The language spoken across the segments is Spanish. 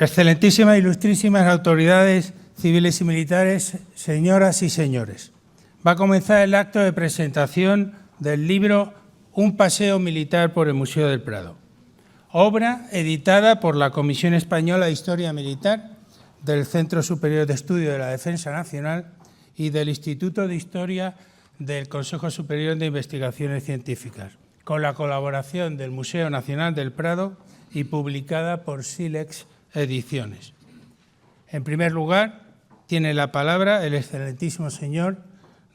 Excelentísimas e ilustrísimas autoridades civiles y militares, señoras y señores. Va a comenzar el acto de presentación del libro Un paseo militar por el Museo del Prado, obra editada por la Comisión Española de Historia Militar del Centro Superior de Estudio de la Defensa Nacional y del Instituto de Historia del Consejo Superior de Investigaciones Científicas, con la colaboración del Museo Nacional del Prado y publicada por Silex Ediciones. En primer lugar, tiene la palabra el excelentísimo señor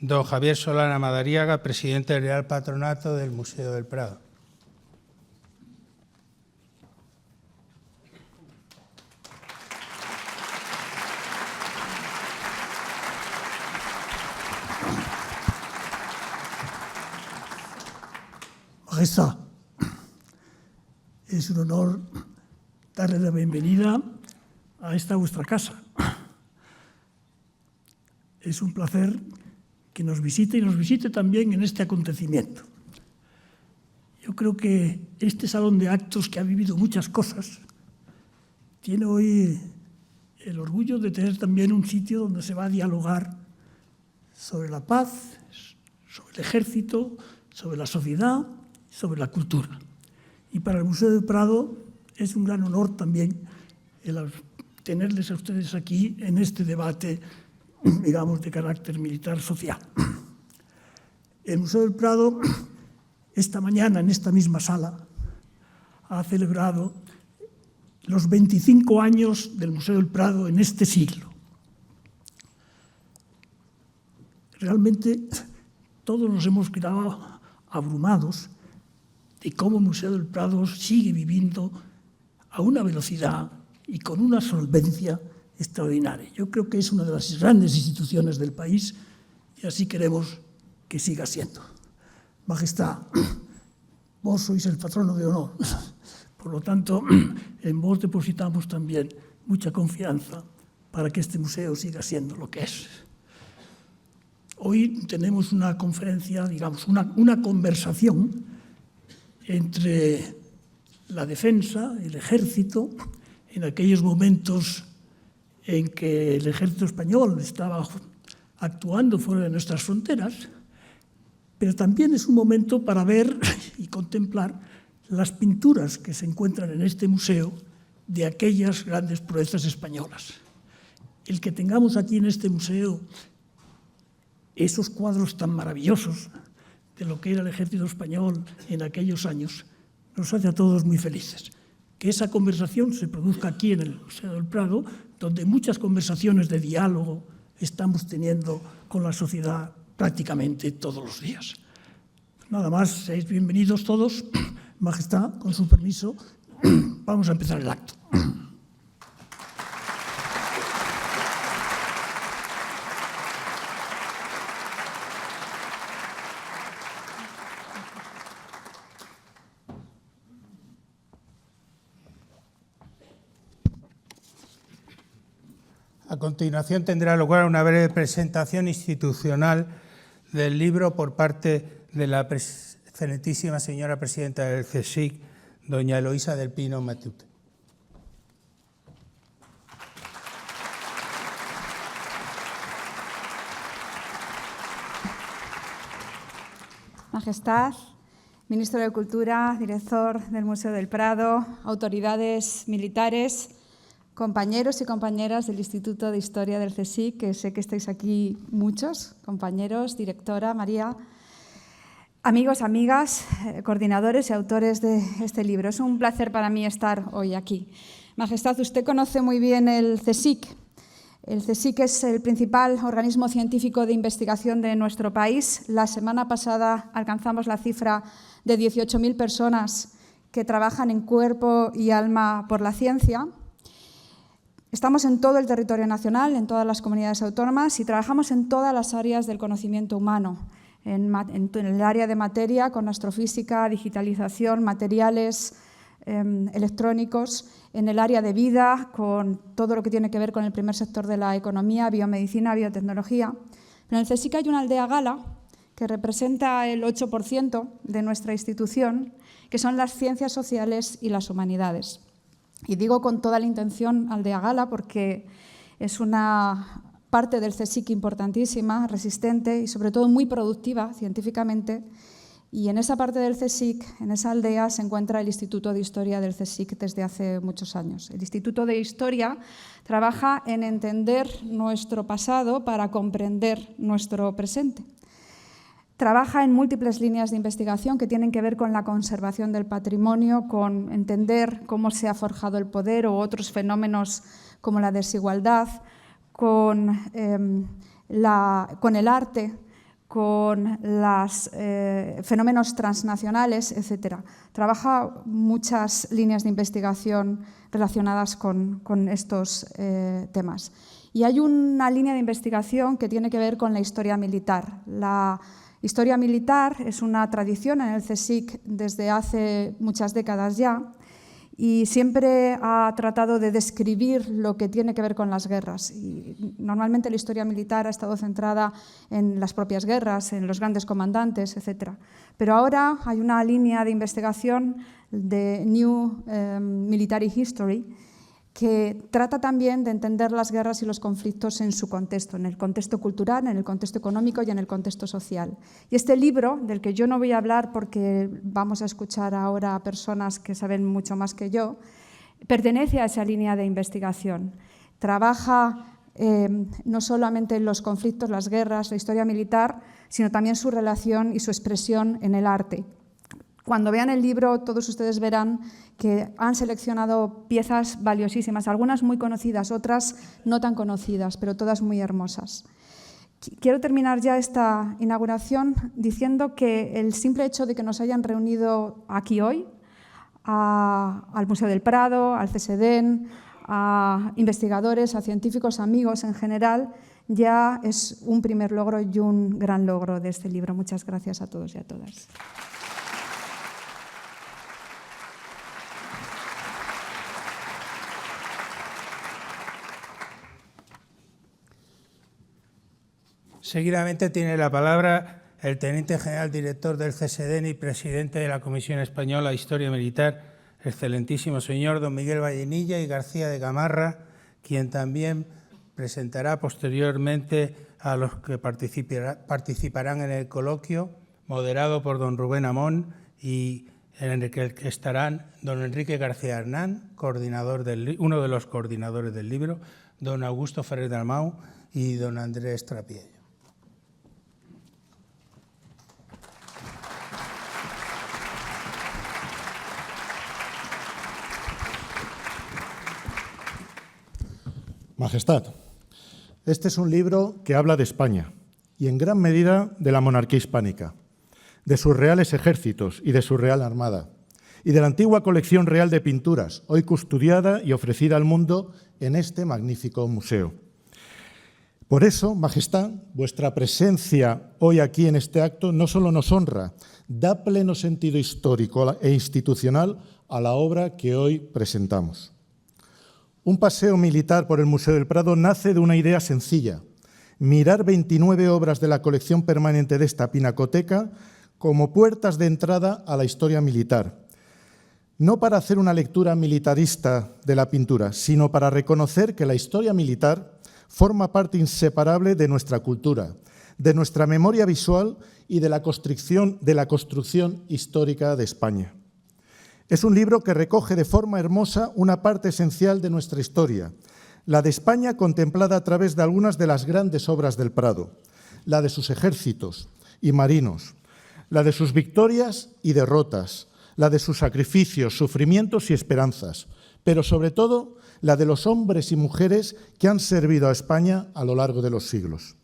don Javier Solana Madariaga, presidente del Real Patronato del Museo del Prado. Majestad, es un honor darle la bienvenida a esta vuestra casa. Es un placer que nos visite y nos visite también en este acontecimiento. Yo creo que este salón de actos, que ha vivido muchas cosas, tiene hoy el orgullo de tener también un sitio donde se va a dialogar sobre la paz, sobre el ejército, sobre la sociedad, sobre la cultura. Y para el Museo del Prado es un gran honor también el tenerles a ustedes aquí en este debate, digamos, de carácter militar social. El Museo del Prado, esta mañana, en esta misma sala, ha celebrado los 25 años del Museo del Prado en este siglo. Realmente todos nos hemos quedado abrumados de cómo el Museo del Prado sigue viviendo a una velocidad y con una solvencia extraordinaria. Yo creo que es una de las grandes instituciones del país y así queremos que siga siendo. Majestad, vos sois el patrono de honor. Por lo tanto, en vos depositamos también mucha confianza para que este museo siga siendo lo que es. Hoy tenemos una conferencia, digamos, una conversación entre la defensa, el ejército, en aquellos momentos en que el ejército español estaba actuando fuera de nuestras fronteras, pero también es un momento para ver y contemplar las pinturas que se encuentran en este museo de aquellas grandes proezas españolas. El que tengamos aquí en este museo esos cuadros tan maravillosos de lo que era el ejército español en aquellos años, nos hace a todos muy felices. Que esa conversación se produzca aquí en el Museo del Prado, donde muchas conversaciones de diálogo estamos teniendo con la sociedad prácticamente todos los días. Nada más, seáis bienvenidos todos. Majestad, con su permiso, vamos a empezar el acto. A continuación tendrá lugar una breve presentación institucional del libro por parte de la excelentísima señora presidenta del CSIC, doña Eloísa del Pino Matute. Majestad, Ministro de Cultura, director del Museo del Prado, autoridades militares, compañeros y compañeras del Instituto de Historia del CSIC, que sé que estáis aquí muchos, compañeros, directora María, amigos, amigas, coordinadores y autores de este libro. Es un placer para mí estar hoy aquí. Majestad, usted conoce muy bien el CSIC. El CSIC es el principal organismo científico de investigación de nuestro país. La semana pasada alcanzamos la cifra de 18.000 personas que trabajan en cuerpo y alma por la ciencia. Estamos en todo el territorio nacional, en todas las comunidades autónomas y trabajamos en todas las áreas del conocimiento humano, en el área de materia, con astrofísica, digitalización, materiales electrónicos, en el área de vida, con todo lo que tiene que ver con el primer sector de la economía, biomedicina, biotecnología. Pero en el CSIC hay una aldea gala que representa el 8% de nuestra institución, que son las ciencias sociales y las humanidades. Y digo con toda la intención Aldeagala porque es una parte del CSIC importantísima, resistente y sobre todo muy productiva científicamente. Y en esa parte del CSIC, en esa aldea, se encuentra el Instituto de Historia del CSIC desde hace muchos años. El Instituto de Historia trabaja en entender nuestro pasado para comprender nuestro presente. Trabaja en múltiples líneas de investigación que tienen que ver con la conservación del patrimonio, con entender cómo se ha forjado el poder o otros fenómenos como la desigualdad, con el arte, con los fenómenos transnacionales, etc. Trabaja muchas líneas de investigación relacionadas con estos temas. Y hay una línea de investigación que tiene que ver con la historia militar. La historia militar es una tradición en el CSIC desde hace muchas décadas ya, y siempre ha tratado de describir lo que tiene que ver con las guerras. Y normalmente la historia militar ha estado centrada en las propias guerras, en los grandes comandantes, etc. Pero ahora hay una línea de investigación de New Military History que trata también de entender las guerras y los conflictos en su contexto, en el contexto cultural, en el contexto económico y en el contexto social. Y este libro, del que yo no voy a hablar porque vamos a escuchar ahora a personas que saben mucho más que yo, pertenece a esa línea de investigación. Trabaja no solamente en los conflictos, las guerras, la historia militar, sino también su relación y su expresión en el arte. Cuando vean el libro, todos ustedes verán que han seleccionado piezas valiosísimas, algunas muy conocidas, otras no tan conocidas, pero todas muy hermosas. Quiero terminar ya esta inauguración diciendo que el simple hecho de que nos hayan reunido aquí hoy, al Museo del Prado, al CSDEN, a investigadores, a científicos, amigos en general, ya es un primer logro y un gran logro de este libro. Muchas gracias a todos y a todas. Seguidamente tiene la palabra el Teniente General Director del CSDEN y Presidente de la Comisión Española de Historia Militar, excelentísimo señor don Miguel Vallenilla y García de Gamarra, quien también presentará posteriormente a los que participarán en el coloquio, moderado por don Rubén Amón, y en el que estarán don Enrique García Hernán, uno de los coordinadores del libro, don Augusto Ferrer Dalmau y don Andrés Trapiello. Majestad, este es un libro que habla de España y en gran medida de la monarquía hispánica, de sus reales ejércitos y de su real armada, y de la antigua colección real de pinturas, hoy custodiada y ofrecida al mundo en este magnífico museo. Por eso, Majestad, vuestra presencia hoy aquí en este acto no solo nos honra, da pleno sentido histórico e institucional a la obra que hoy presentamos. Un paseo militar por el Museo del Prado nace de una idea sencilla: mirar 29 obras de la colección permanente de esta pinacoteca como puertas de entrada a la historia militar. No para hacer una lectura militarista de la pintura, sino para reconocer que la historia militar forma parte inseparable de nuestra cultura, de nuestra memoria visual y de la construcción histórica de España. Es un libro que recoge de forma hermosa una parte esencial de nuestra historia, la de España contemplada a través de algunas de las grandes obras del Prado, la de sus ejércitos y marinos, la de sus victorias y derrotas, la de sus sacrificios, sufrimientos y esperanzas, pero sobre todo la de los hombres y mujeres que han servido a España a lo largo de los siglos.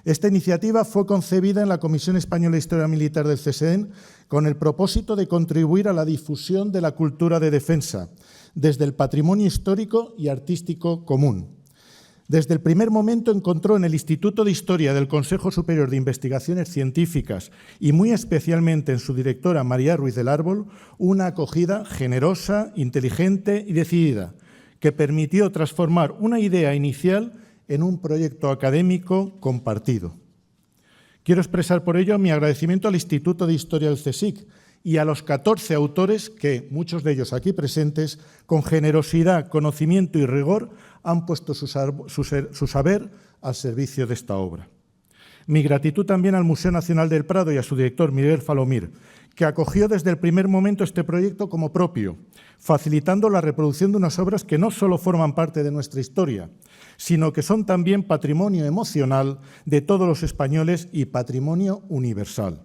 Esta iniciativa fue concebida en la Comisión Española de Historia Militar del CSDEN con el propósito de contribuir a la difusión de la cultura de defensa desde el patrimonio histórico y artístico común. Desde el primer momento encontró en el Instituto de Historia del Consejo Superior de Investigaciones Científicas y muy especialmente en su directora María Ruiz del Árbol una acogida generosa, inteligente y decidida que permitió transformar una idea inicial en un proyecto académico compartido. Quiero expresar por ello mi agradecimiento al Instituto de Historia del CSIC y a los 14 autores que, muchos de ellos aquí presentes, con generosidad, conocimiento y rigor, han puesto su saber al servicio de esta obra. Mi gratitud también al Museo Nacional del Prado y a su director, Miguel Falomir, que acogió desde el primer momento este proyecto como propio, facilitando la reproducción de unas obras que no solo forman parte de nuestra historia, sino que son también patrimonio emocional de todos los españoles y patrimonio universal.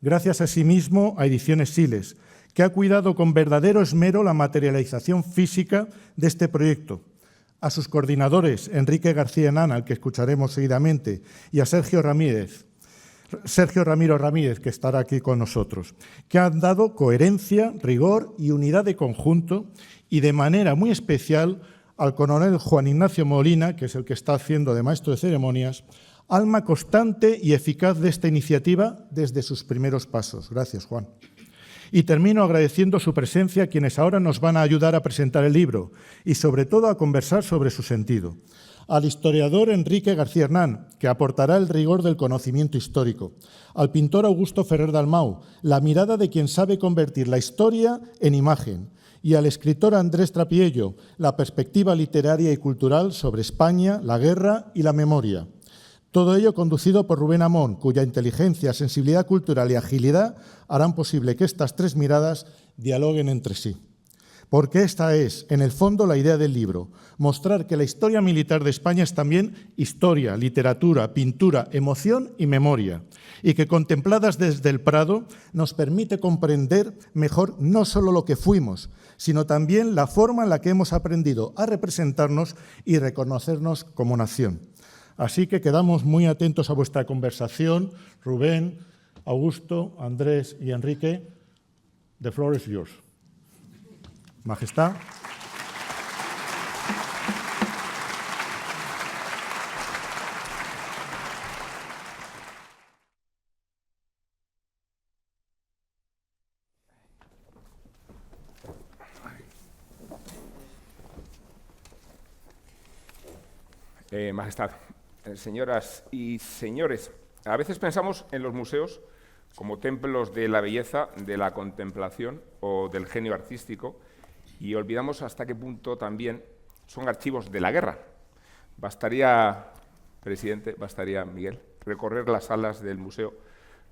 Gracias asimismo a Ediciones Siles, que ha cuidado con verdadero esmero la materialización física de este proyecto, a sus coordinadores, Enrique García Enán, al que escucharemos seguidamente, y a Sergio Ramiro Ramírez, que estará aquí con nosotros, que han dado coherencia, rigor y unidad de conjunto, y de manera muy especial al coronel Juan Ignacio Molina, que es el que está haciendo de maestro de ceremonias, alma constante y eficaz de esta iniciativa desde sus primeros pasos. Gracias, Juan. Y termino agradeciendo su presencia a quienes ahora nos van a ayudar a presentar el libro y, sobre todo, a conversar sobre su sentido. Al historiador Enrique García Hernán, que aportará el rigor del conocimiento histórico. Al pintor Augusto Ferrer Dalmau, la mirada de quien sabe convertir la historia en imagen. Y al escritor Andrés Trapiello, la perspectiva literaria y cultural sobre España, la guerra y la memoria. Todo ello conducido por Rubén Amón, cuya inteligencia, sensibilidad cultural y agilidad harán posible que estas tres miradas dialoguen entre sí. Porque esta es, en el fondo, la idea del libro, mostrar que la historia militar de España es también historia, literatura, pintura, emoción y memoria, y que contempladas desde el Prado nos permite comprender mejor no solo lo que fuimos, sino también la forma en la que hemos aprendido a representarnos y reconocernos como nación. Así que quedamos muy atentos a vuestra conversación. Rubén, Augusto, Andrés y Enrique, the floor is yours. Majestad. Majestad, señoras y señores, a veces pensamos en los museos como templos de la belleza, de la contemplación o del genio artístico y olvidamos hasta qué punto también son archivos de la guerra. Bastaría, presidente, bastaría, Miguel, recorrer las salas del museo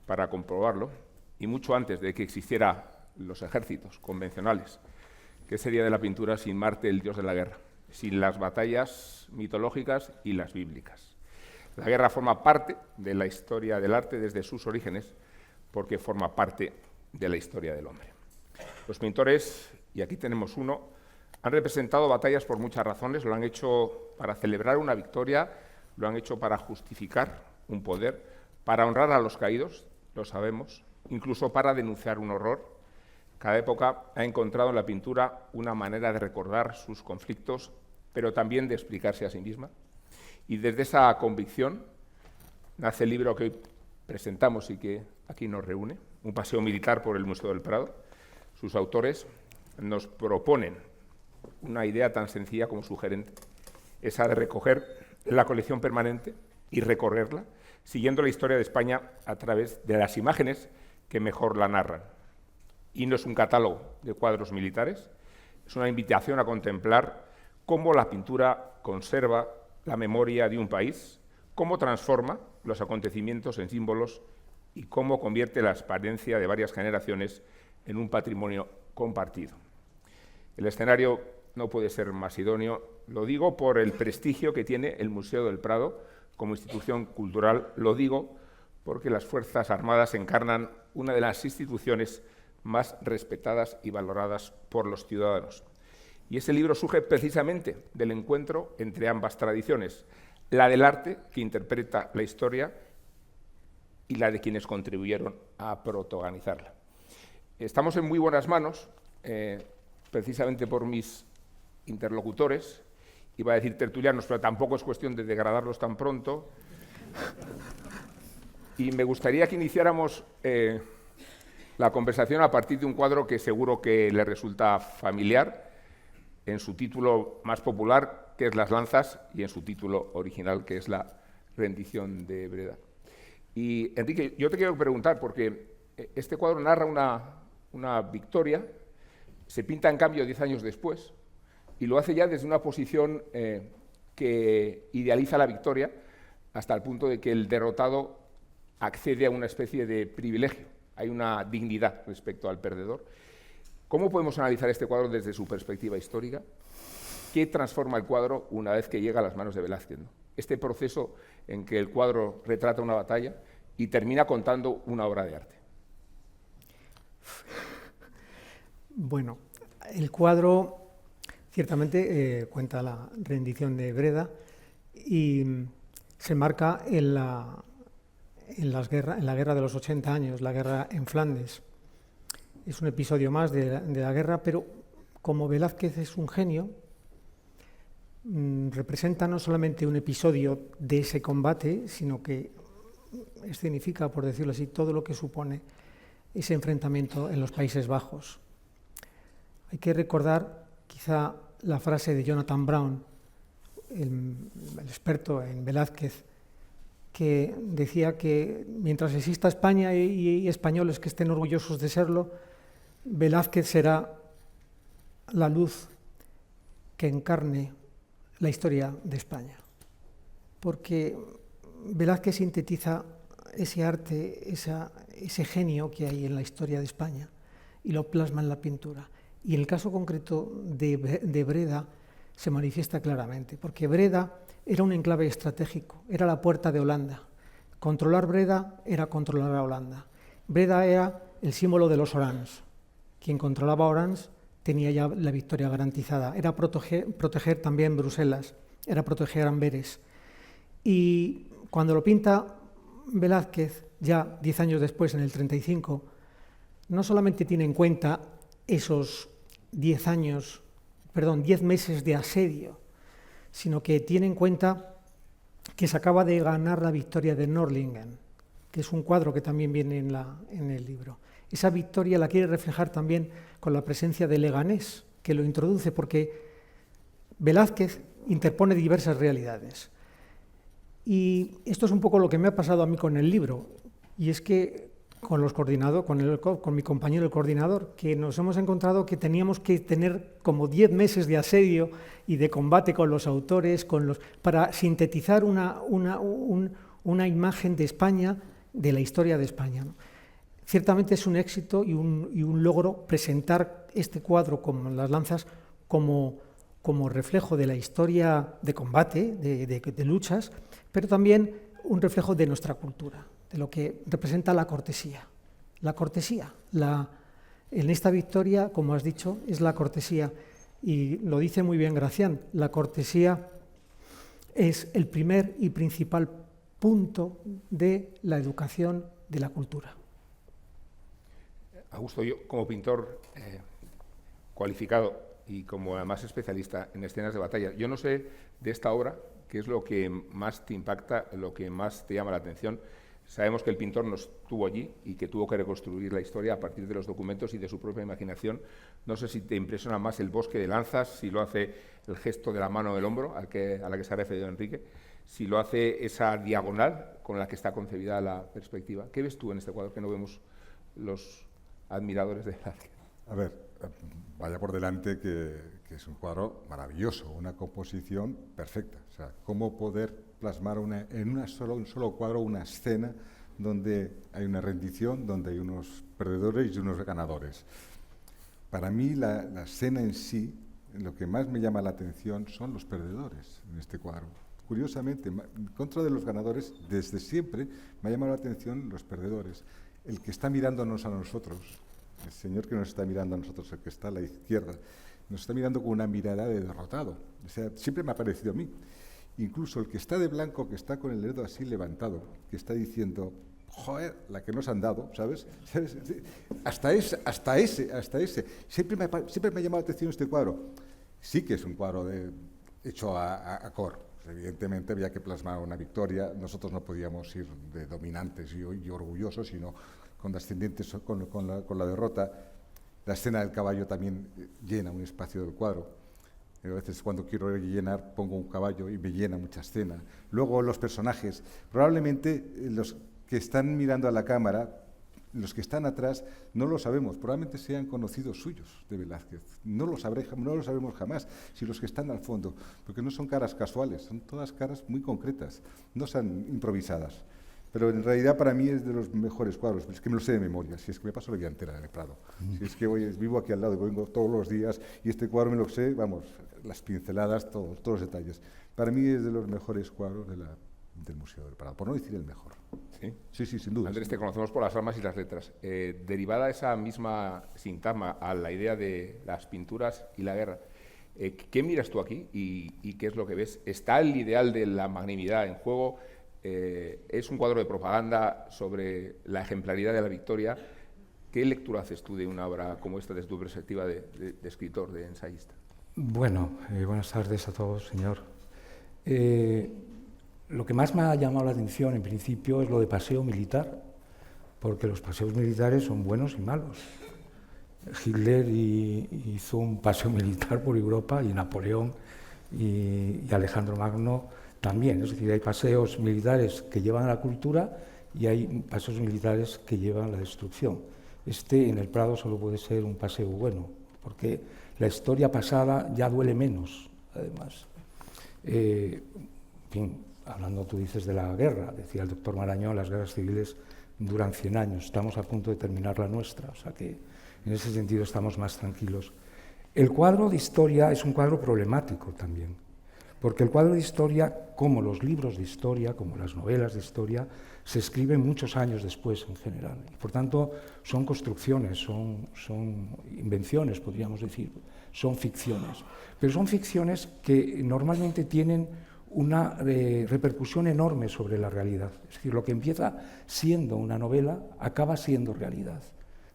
para comprobarlo y mucho antes de que existieran los ejércitos convencionales. ¿Qué sería de la pintura sin Marte, el dios de la guerra? Sin las batallas mitológicas y las bíblicas. La guerra forma parte de la historia del arte desde sus orígenes, porque forma parte de la historia del hombre. Los pintores, y aquí tenemos uno, han representado batallas por muchas razones, lo han hecho para celebrar una victoria, lo han hecho para justificar un poder, para honrar a los caídos, lo sabemos, incluso para denunciar un horror. Cada época ha encontrado en la pintura una manera de recordar sus conflictos, pero también de explicarse a sí misma. Y desde esa convicción nace el libro que hoy presentamos y que aquí nos reúne, Un paseo militar por el Museo del Prado. Sus autores nos proponen una idea tan sencilla como sugerente, esa de recoger la colección permanente y recorrerla, siguiendo la historia de España a través de las imágenes que mejor la narran. Y no es un catálogo de cuadros militares, es una invitación a contemplar cómo la pintura conserva la memoria de un país, cómo transforma los acontecimientos en símbolos y cómo convierte la experiencia de varias generaciones en un patrimonio compartido. El escenario no puede ser más idóneo, lo digo por el prestigio que tiene el Museo del Prado como institución cultural, lo digo porque las Fuerzas Armadas encarnan una de las instituciones más respetadas y valoradas por los ciudadanos. Y ese libro surge precisamente del encuentro entre ambas tradiciones, la del arte, que interpreta la historia, y la de quienes contribuyeron a protagonizarla. Estamos en muy buenas manos, precisamente por mis interlocutores, iba a decir tertulianos, pero tampoco es cuestión de degradarlos tan pronto, y me gustaría que iniciáramos la conversación a partir de un cuadro que seguro que le resulta familiar, en su título más popular, que es Las lanzas, y en su título original, que es La rendición de Breda. Y, Enrique, yo te quiero preguntar, porque Este cuadro narra una victoria, se pinta en cambio 10 años después, y lo hace ya desde una posición que idealiza la victoria hasta el punto de que el derrotado accede a una especie de privilegio. Hay una dignidad respecto al perdedor. ¿Cómo podemos analizar este cuadro desde su perspectiva histórica? ¿Qué transforma el cuadro una vez que llega a las manos de Velázquez, ¿no? Este proceso en que el cuadro retrata una batalla y termina contando una obra de arte. Bueno, el cuadro ciertamente cuenta la rendición de Breda y se marca en la guerra de los 80 años, la guerra en Flandes. Es un episodio más de la guerra, pero como Velázquez es un genio, representa no solamente un episodio de ese combate, sino que escenifica, por decirlo así, todo lo que supone ese enfrentamiento en los Países Bajos. Hay que recordar quizá la frase de Jonathan Brown, el experto en Velázquez, que decía que mientras exista España y españoles que estén orgullosos de serlo, Velázquez será la luz que encarne la historia de España. Porque Velázquez sintetiza ese arte, ese genio que hay en la historia de España y lo plasma en la pintura. Y en el caso concreto de Breda se manifiesta claramente, porque Breda era un enclave estratégico, era la puerta de Holanda. Controlar Breda era controlar a Holanda. Breda era el símbolo de los Orange. Quien controlaba Orange tenía ya la victoria garantizada. Era proteger también Bruselas, era proteger Amberes. Y cuando lo pinta Velázquez, ya 10 años después, en el 35, no solamente tiene en cuenta esos 10 meses de asedio, sino que tiene en cuenta que se acaba de ganar la victoria de Nördlingen, que es un cuadro que también viene en el libro. Esa victoria la quiere reflejar también con la presencia de Leganés, que lo introduce porque Velázquez interpone diversas realidades. Y esto es un poco lo que me ha pasado a mí con el libro, y es que con mi compañero el coordinador, que nos hemos encontrado que teníamos que tener como 10 meses de asedio y de combate con los autores, para sintetizar una imagen de España, de la historia de España, ¿no? Ciertamente es un éxito y un logro presentar este cuadro como Las Lanzas como reflejo de la historia de combate, de luchas, pero también un reflejo de nuestra cultura, de lo que representa la cortesía. La cortesía, en esta victoria, como has dicho, es la cortesía, y lo dice muy bien Gracián, la cortesía es el primer y principal punto de la educación de la cultura. Augusto, yo como pintor cualificado y como además especialista en escenas de batalla, yo no sé de esta obra qué es lo que más te impacta, lo que más te llama la atención. Sabemos que el pintor no estuvo allí y que tuvo que reconstruir la historia a partir de los documentos y de su propia imaginación. No sé si te impresiona más el bosque de lanzas, si lo hace el gesto de la mano del hombro, a la que se ha referido Enrique, si lo hace esa diagonal con la que está concebida la perspectiva. ¿Qué ves tú en este cuadro que no vemos los admiradores de Velázquez? A ver, vaya por delante que es un cuadro maravilloso, una composición perfecta. O sea, cómo poder plasmar en un solo cuadro una escena donde hay una rendición, donde hay unos perdedores y unos ganadores. Para mí la escena en sí, lo que más me llama la atención son los perdedores en este cuadro. Curiosamente, en contra de los ganadores, desde siempre me ha llamado la atención los perdedores. El que está mirándonos a nosotros, el señor que nos está mirando a nosotros, el que está a la izquierda, nos está mirando con una mirada de derrotado. O sea, siempre me ha parecido a mí. Incluso el que está de blanco, que está con el dedo así levantado, que está diciendo, joder, la que nos han dado, ¿sabes? Hasta ese. Siempre me ha llamado la atención este cuadro. Sí que es un cuadro hecho a cor. Evidentemente había que plasmar una victoria. Nosotros no podíamos ir de dominantes y orgullosos, sino condescendientes con la derrota. La escena del caballo también llena un espacio del cuadro. A veces cuando quiero llenar pongo un caballo y me llena mucha escena. Luego los personajes, probablemente los que están mirando a la cámara los que están atrás no lo sabemos, probablemente sean conocidos suyos de Velázquez, no lo sabremos jamás, si los que están al fondo, porque no son caras casuales, son todas caras muy concretas, no son improvisadas. Pero en realidad para mí es de los mejores cuadros, es que me lo sé de memoria, si es que me paso la vida entera en el Prado, si es que vivo aquí al lado, vengo todos los días y este cuadro me lo sé, vamos, las pinceladas, todos los detalles. Para mí es de los mejores cuadros del Museo del Prado, por no decir el mejor. ¿Sí? Sí, sin duda. Andrés, te conocemos por las armas y las letras. Derivada esa misma sintagma a la idea de las pinturas y la guerra, ¿qué miras tú aquí y qué es lo que ves? ¿Está el ideal de la magnanimidad en juego? ¿Es un cuadro de propaganda sobre la ejemplaridad de la victoria? ¿Qué lectura haces tú de una obra como esta desde tu perspectiva de escritor, de ensayista? Bueno, buenas tardes a todos, señor. Lo que más me ha llamado la atención, en principio, es lo de paseo militar, porque los paseos militares son buenos y malos. Hitler hizo un paseo militar por Europa, y Napoleón y Alejandro Magno también. Es decir, hay paseos militares que llevan a la cultura y hay paseos militares que llevan a la destrucción. En el Prado solo puede ser un paseo bueno, porque la historia pasada ya duele menos, además. En fin, hablando, tú dices, de la guerra, decía el doctor Marañón, las guerras civiles duran 100 años, estamos a punto de terminar la nuestra, o sea que en ese sentido estamos más tranquilos. El cuadro de historia es un cuadro problemático también, porque el cuadro de historia, como los libros de historia, como las novelas de historia, se escriben muchos años después en general, y por tanto son construcciones, son invenciones, podríamos decir, son ficciones, pero son ficciones que normalmente tienen una repercusión enorme sobre la realidad. Es decir, lo que empieza siendo una novela acaba siendo realidad.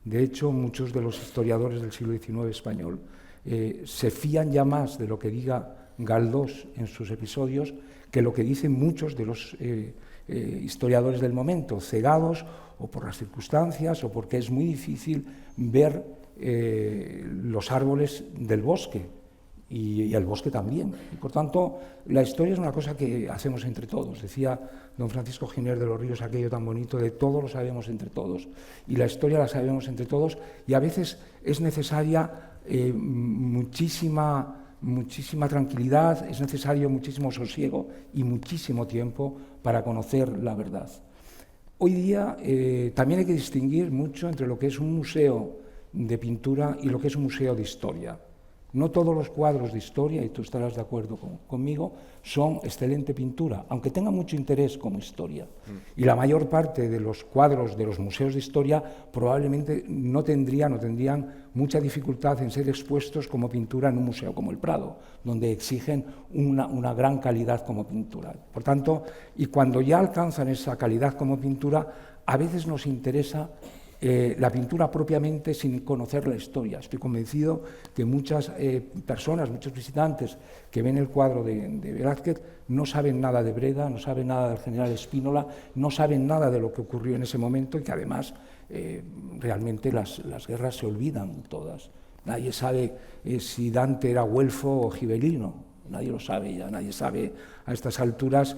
De hecho, muchos de los historiadores del siglo XIX español se fían ya más de lo que diga Galdós en sus episodios que lo que dicen muchos de los historiadores del momento, cegados o por las circunstancias o porque es muy difícil ver los árboles del bosque. Y el bosque también. Y por tanto, la historia es una cosa que hacemos entre todos. Decía don Francisco Giner de los Ríos aquello tan bonito de todo lo sabemos entre todos. Y la historia la sabemos entre todos y a veces es necesaria muchísima tranquilidad, es necesario muchísimo sosiego y muchísimo tiempo para conocer la verdad. Hoy día también hay que distinguir mucho entre lo que es un museo de pintura y lo que es un museo de historia. No todos los cuadros de historia, y tú estarás de acuerdo conmigo, son excelente pintura, aunque tengan mucho interés como historia. Y la mayor parte de los cuadros de los museos de historia probablemente no tendrían mucha dificultad en ser expuestos como pintura en un museo como el Prado, donde exigen una gran calidad como pintura. Por tanto, y cuando ya alcanzan esa calidad como pintura, a veces nos interesa la pintura propiamente sin conocer la historia. Estoy convencido que muchas personas, muchos visitantes que ven el cuadro de Velázquez no saben nada de Breda, no saben nada del general Spínola, no saben nada de lo que ocurrió en ese momento y que además realmente las guerras se olvidan todas. Nadie sabe si Dante era güelfo o gibelino. Nadie lo sabe ya, nadie sabe a estas alturas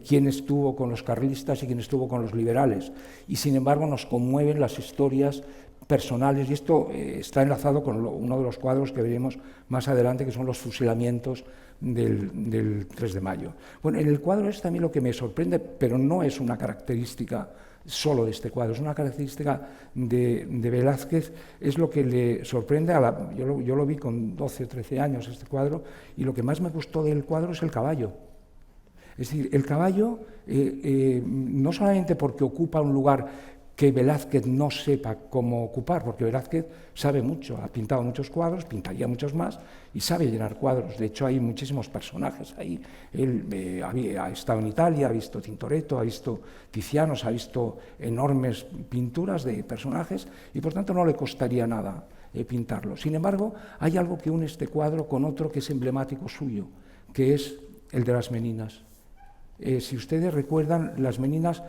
quién estuvo con los carlistas y quién estuvo con los liberales. Y sin embargo nos conmueven las historias personales, y esto está enlazado con uno de los cuadros que veremos más adelante, que son los fusilamientos del 3 de mayo. Bueno, en el cuadro es también lo que me sorprende, pero no es una característica solo de este cuadro, es una característica de Velázquez, es lo que le sorprende yo lo vi con 12 o 13 años este cuadro, y lo que más me gustó del cuadro es el caballo. Es decir, el caballo, no solamente porque ocupa un lugar que Velázquez no sepa cómo ocupar, porque Velázquez sabe mucho, ha pintado muchos cuadros, pintaría muchos más, y sabe llenar cuadros. De hecho, hay muchísimos personajes ahí. Él ha estado en Italia, ha visto Tintoretto, ha visto Tizianos, ha visto enormes pinturas de personajes, y por tanto no le costaría nada pintarlo. Sin embargo, hay algo que une este cuadro con otro que es emblemático suyo, que es el de las Meninas. Si ustedes recuerdan, las Meninas,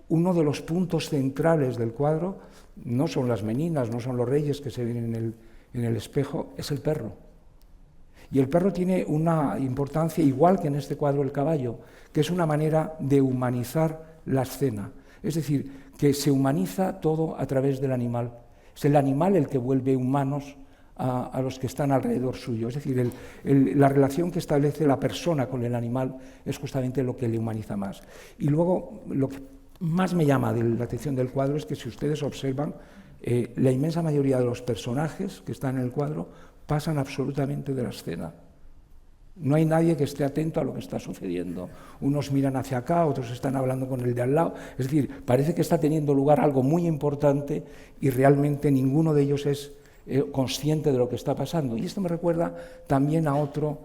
uno de los puntos centrales del cuadro no son las meninas, no son los reyes que se ven en el espejo, es el perro. Y el perro tiene una importancia igual que en este cuadro el caballo, que es una manera de humanizar la escena. Es decir, que se humaniza todo a través del animal. Es el animal el que vuelve humanos a los que están alrededor suyo. Es decir, la relación que establece la persona con el animal es justamente lo que le humaniza más. Y luego, lo que más me llama de la atención del cuadro es que, si ustedes observan, la inmensa mayoría de los personajes que están en el cuadro pasan absolutamente de la escena. No hay nadie que esté atento a lo que está sucediendo. Unos miran hacia acá, otros están hablando con el de al lado. Es decir, parece que está teniendo lugar algo muy importante y realmente ninguno de ellos es consciente de lo que está pasando. Y esto me recuerda también a otra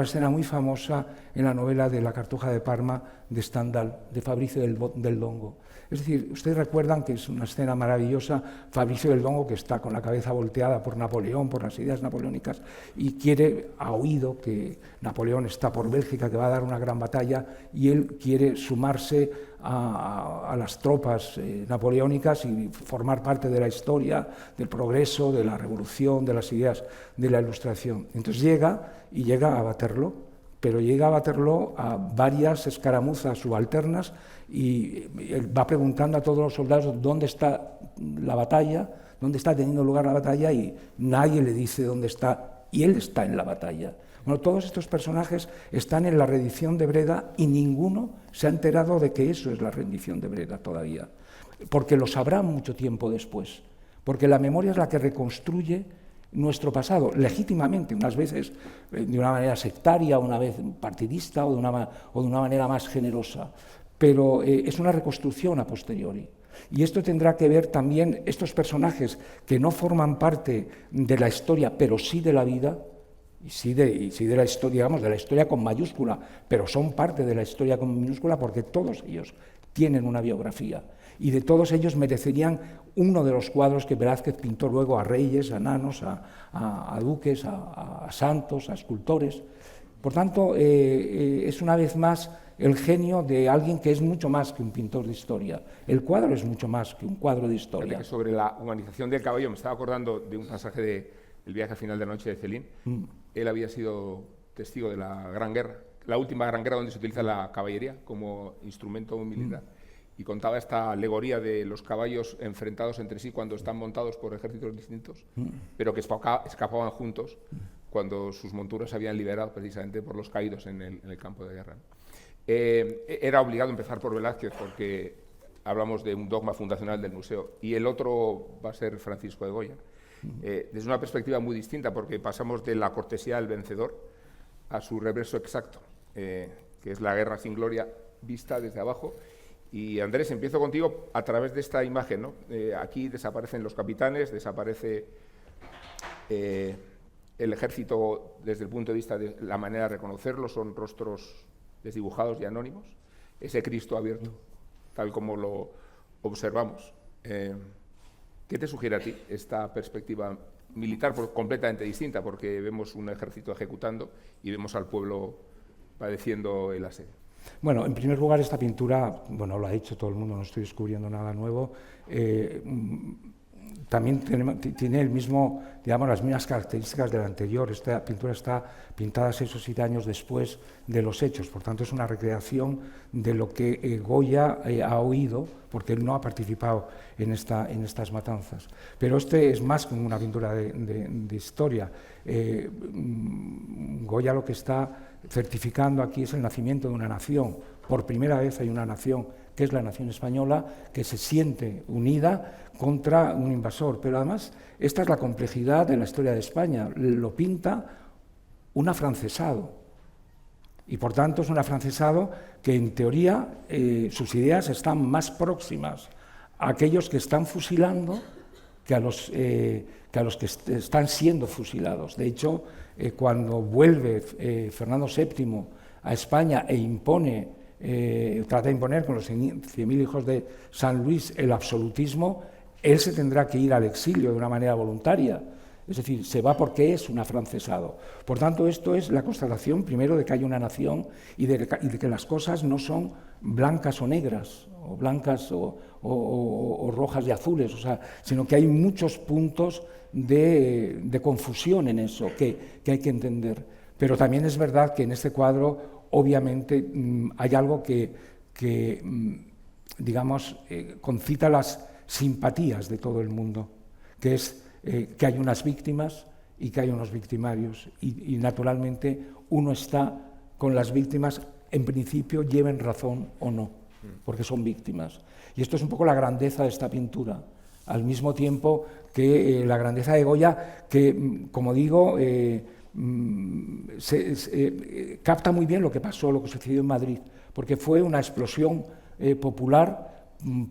escena muy famosa en la novela de La Cartuja de Parma de Stendhal, de Fabricio del Dongo. Es decir, ustedes recuerdan que es una escena maravillosa, Fabricio del Dongo, que está con la cabeza volteada por Napoleón, por las ideas napoleónicas, y ha oído que Napoleón está por Bélgica, que va a dar una gran batalla, y él quiere sumarse a las tropas napoleónicas y formar parte de la historia, del progreso, de la revolución, de las ideas de la Ilustración. Entonces llega a Waterloo, pero llega a Waterloo a varias escaramuzas subalternas y va preguntando a todos los soldados dónde está la batalla, dónde está teniendo lugar la batalla, y nadie le dice dónde está, y él está en la batalla. Bueno, todos estos personajes están en la rendición de Breda y ninguno se ha enterado de que eso es la rendición de Breda todavía, porque lo sabrá mucho tiempo después, porque la memoria es la que reconstruye nuestro pasado, legítimamente, unas veces de una manera sectaria, una vez partidista o de una manera más generosa, pero es una reconstrucción a posteriori. Y esto tendrá que ver también, estos personajes que no forman parte de la historia, pero sí de la vida, y sí de la historia, digamos, de la historia con mayúscula, pero son parte de la historia con minúscula porque todos ellos tienen una biografía. Y de todos ellos merecerían uno de los cuadros que Velázquez pintó luego a reyes, a enanos, a duques, a santos, a escultores. Por tanto, es una vez más el genio de alguien que es mucho más que un pintor de historia. El cuadro es mucho más que un cuadro de historia. Sobre la humanización del caballo, me estaba acordando de un pasaje de El viaje al final de la noche de Céline. Él había sido testigo de la Gran Guerra, la última Gran Guerra, donde se utiliza la caballería como instrumento militar. Y contaba esta alegoría de los caballos enfrentados entre sí cuando están montados por ejércitos distintos, pero que escapaban juntos cuando sus monturas se habían liberado precisamente por los caídos en el campo de guerra. Era obligado empezar por Velázquez porque hablamos de un dogma fundacional del museo, y el otro va a ser Francisco de Goya. Desde una perspectiva muy distinta, porque pasamos de la cortesía del vencedor a su reverso exacto, que es la guerra sin gloria vista desde abajo. Y Andrés, empiezo contigo a través de esta imagen, ¿no? Aquí desaparecen los capitanes, desaparece el ejército desde el punto de vista de la manera de reconocerlos, son rostros desdibujados y anónimos. Ese Cristo abierto, tal como lo observamos. ¿Qué te sugiere a ti esta perspectiva militar completamente distinta? Porque vemos un ejército ejecutando y vemos al pueblo padeciendo el asedio. Bueno, en primer lugar, esta pintura, bueno, lo ha hecho todo el mundo, no estoy descubriendo nada nuevo. También tiene el mismo, digamos, las mismas características de la anterior. Esta pintura está pintada 6 o 7 años después de los hechos, por tanto es una recreación de lo que Goya ha oído, porque él no ha participado en estas matanzas. Pero este es más que una pintura de historia. Goya lo que está certificando aquí es el nacimiento de una nación. Por primera vez hay una nación, que es la nación española, que se siente unida contra un invasor. Pero además, esta es la complejidad de la historia de España. Lo pinta un afrancesado. Y por tanto es un afrancesado que en teoría sus ideas están más próximas a aquellos que están fusilando que a los que están siendo fusilados. De hecho, cuando vuelve Fernando VII a España e trata de imponer con los 100.000 hijos de San Luis el absolutismo, él se tendrá que ir al exilio de una manera voluntaria. Es decir, se va porque es un afrancesado. Por tanto, esto es la constatación, primero, de que hay una nación y de que las cosas no son blancas o negras, o blancas o rojas y azules, sino que hay muchos puntos de confusión en eso que hay que entender. Pero también es verdad que en este cuadro, obviamente, hay algo que digamos, concita las simpatías de todo el mundo, que es que hay unas víctimas y que hay unos victimarios, y naturalmente uno está con las víctimas, en principio lleven razón o no, porque son víctimas. Y esto es un poco la grandeza de esta pintura, al mismo tiempo que la grandeza de Goya, que, como digo, capta muy bien lo que pasó, lo que sucedió en Madrid, porque fue una explosión popular